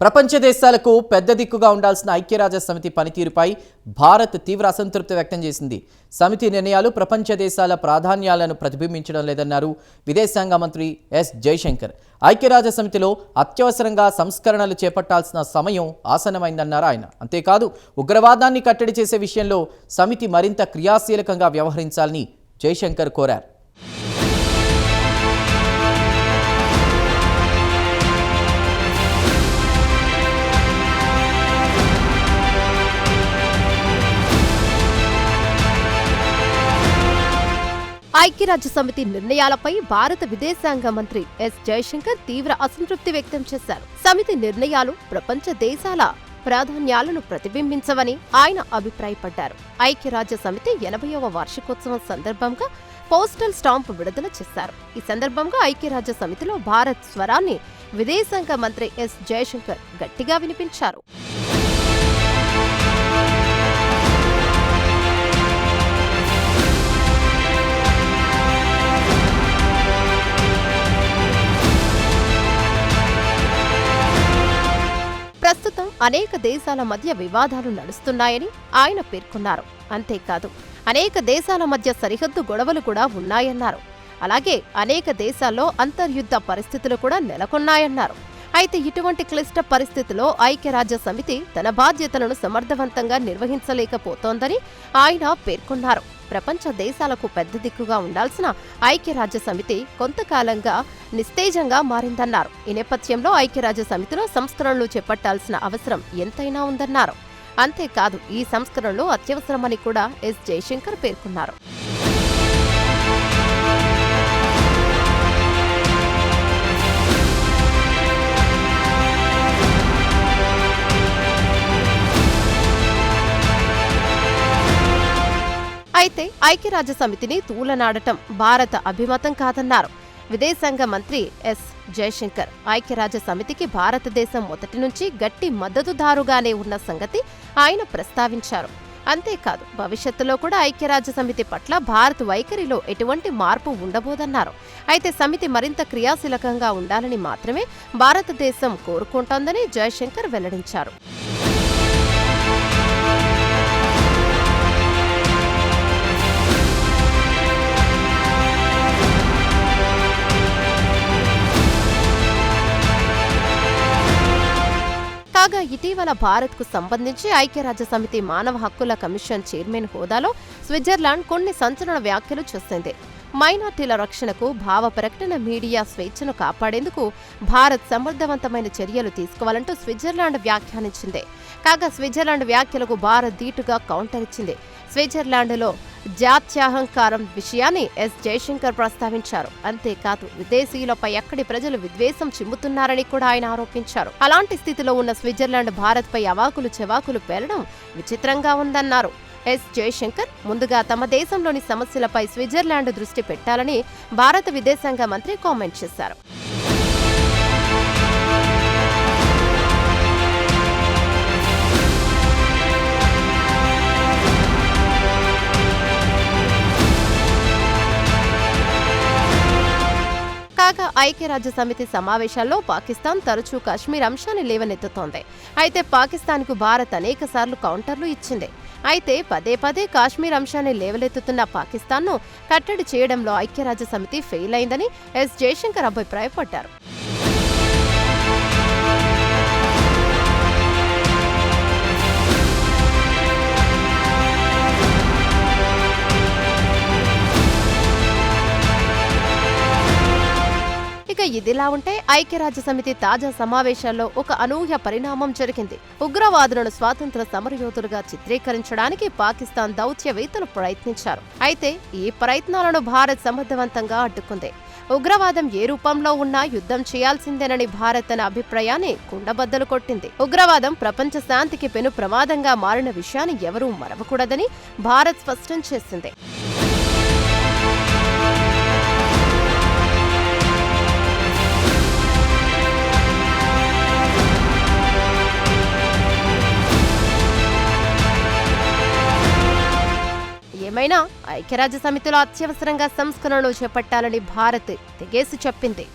ప్రపంచ దేశాలకు పెద్ద దిక్కుగా ఉండాల్సిన ఐక్యరాజ్యసమితి పనితీరుపై భారత్ తీవ్ర అసంతృప్తి వ్యక్తం చేసింది. సమితి నిర్ణయాలు ప్రపంచ దేశాల ప్రాధాన్యాలను ప్రతిబింబించడం లేదన్నారు విదేశాంగ మంత్రి ఎస్ జయశంకర్. ఐక్యరాజ్యసమితిలో అత్యవసరంగా సంస్కరణలు చేపట్టాల్సిన సమయం ఆసన్నమైందన్నారు ఆయన. అంతేకాదు ఉగ్రవాదాన్ని కట్టడి చేసే విషయంలో సమితి మరింత క్రియాశీలకంగా వ్యవహరించాలని జయశంకర్ కోరారు. ఐక్యరాజ్యసమితి నిర్ణయాలపై భారత విదేశాంగ మంత్రి ఎస్ జయశంకర్ తీవ్ర అసంతృప్తి వ్యక్తం చేశారు. సమితి నిర్ణయాలు ప్రపంచ దేశాల ప్రాధాన్యాలను ప్రతిబింబించవని ఆయన అభిప్రాయపడ్డారు. ఐక్యరాజ్యసమితి 80వ వార్షికోత్సవం సందర్భంగా పోస్టల్ స్టాంప్ విడుదల చేశారు. ఈ సందర్భంగా ఐక్యరాజ్యసమితిలో భారత్ స్వరాన్ని విదేశాంగ మంత్రి ఎస్ జయశంకర్ గట్టిగా వినిపించారు. ప్రస్తుతం అనేక దేశాల మధ్య వివాదాలు నడుస్తున్నాయని ఆయన పేర్కొన్నారు. అంతేకాదు అనేక దేశాల మధ్య సరిహద్దు గొడవలు కూడా ఉన్నాయన్నారు. అలాగే అనేక దేశాల్లో అంతర్యుద్ధ పరిస్థితులు కూడా నెలకొన్నాయన్నారు. అయితే ఇటువంటి క్లిష్ట పరిస్థితిలో ఐక్యరాజ్యసమితి తన బాధ్యతలను సమర్థవంతంగా నిర్వహించలేకపోతోందని ఆయన పేర్కొన్నారు. ప్రపంచ దేశాలకు పెద్ద దిక్కుగా ఉండాల్సిన ఐక్యరాజ్యసమితి కొంతకాలంగా నిస్తేజంగా మారిందన్నారు. ఈ నేపథ్యంలో ఐక్యరాజ్యసమితిలో సంస్కరణలు చేపట్టాల్సిన అవసరం ఎంతైనా ఉందన్నారు. అంతేకాదు ఈ సంస్కరణలు అత్యవసరమని కూడా ఎస్ జయశంకర్ పేర్కొన్నారు. అయితే ఐక్యరాజ్యసమితిని తూలనాడటం భారత అభిమతం కాదన్నారు విదేశాంగ మంత్రి ఎస్ జయశంకర్. ఐక్యరాజ్యసమితికి భారతదేశం మొదటి నుంచి గట్టి మద్దతుదారుగానే ఉన్న సంగతి ఆయన ప్రస్తావించారు. అంతేకాదు భవిష్యత్తులో కూడా ఐక్యరాజ్యసమితి పట్ల భారత్ వైఖరిలో ఎటువంటి మార్పు ఉండబోదన్నారు. అయితే సమితి మరింత క్రియాశీలకంగా ఉండాలని మాత్రమే భారతదేశం కోరుకుంటోందని జయశంకర్ వెల్లడించారు. కాగా ఇటీవల భారత్కు సంబంధించి ఐక్యరాజ్యసమితి మానవ హక్కుల కమిషన్ చైర్మన్ హోదాలో స్విట్జర్లాండ్ కొన్ని సంచలన వ్యాఖ్యలు చేసింది. మైనార్టీల రక్షణకు, భావ ప్రకటన, మీడియా స్వేచ్ఛను కాపాడేందుకు భారత్ సమర్థవంతమైన చర్యలు తీసుకోవాలంటూ స్విట్జర్లాండ్ వ్యాఖ్యానించింది. కాగా స్విట్జర్లాండ్ వ్యాఖ్యలకు భారత్ ధీటుగా కౌంటర్ ఇచ్చింది. స్విట్జర్లాండ్లో జాత్యహంకారం విషయాన్ని ఎస్ జయశంకర్ ప్రస్తావించారు. అంతేకాదు విదేశీయులపై అక్కడి ప్రజలు విద్వేషం చిమ్ముతున్నారని కూడా ఆయన ఆరోపించారు. అలాంటి స్థితిలో ఉన్న స్విట్జర్లాండ్ భారత్పై అవాకులు చెవాకులు పేలడం విచిత్రంగా ఉందన్నారు ఎస్ జయశంకర్. ముందుగా తమ దేశంలోని సమస్యలపై స్విట్జర్లాండ్ దృష్టి పెట్టాలని భారత విదేశాంగ మంత్రి కామెంట్ చేశారు. కాగా ఐక్యరాజ్యసమితి సమావేశాల్లో పాకిస్తాన్ తరచూ కాశ్మీర్ అంశాన్ని లేవనెత్తుతోంది. అయితే పాకిస్తాన్కు భారత్ అనేకసార్లు కౌంటర్లు ఇచ్చింది. అయితే పదే పదే కాశ్మీర్ అంశాన్ని లేవలెత్తుతున్న పాకిస్తాన్ను కట్టడి చేయడంలో ఐక్యరాజ్యసమితి ఫెయిల్ అయిందని ఎస్ జయశంకర్ అభిప్రాయపడ్డారు. ఇక ఇదిలా ఉంటే ఐక్యరాజ్యసమితి తాజా సమావేశాల్లో ఒక అనూహ్య పరిణామం జరిగింది. ఉగ్రవాదులను స్వాతంత్ర సమరయోధులుగా చిత్రీకరించడానికి పాకిస్తాన్ దౌత్యవేత్తలు ప్రయత్నించారు. అయితే ఈ ప్రయత్నాలను భారత్ సమర్థవంతంగా అడ్డుకుంది. ఉగ్రవాదం ఏ రూపంలో ఉన్నా యుద్ధం చేయాల్సిందేనని భారత్ తన అభిప్రాయాన్ని కుండబద్దలు కొట్టింది. ఉగ్రవాదం ప్రపంచ శాంతికి పెను ప్రమాదంగా మారిన విషయాన్ని ఎవరూ మరవకూడదని భారత్ స్పష్టం చేసింది. ఏమైనా ఐక్యరాజ్యసమితిలో అత్యవసరంగా సంస్కరణలు చేపట్టాలని భారత్ తెగేసి చెప్పింది.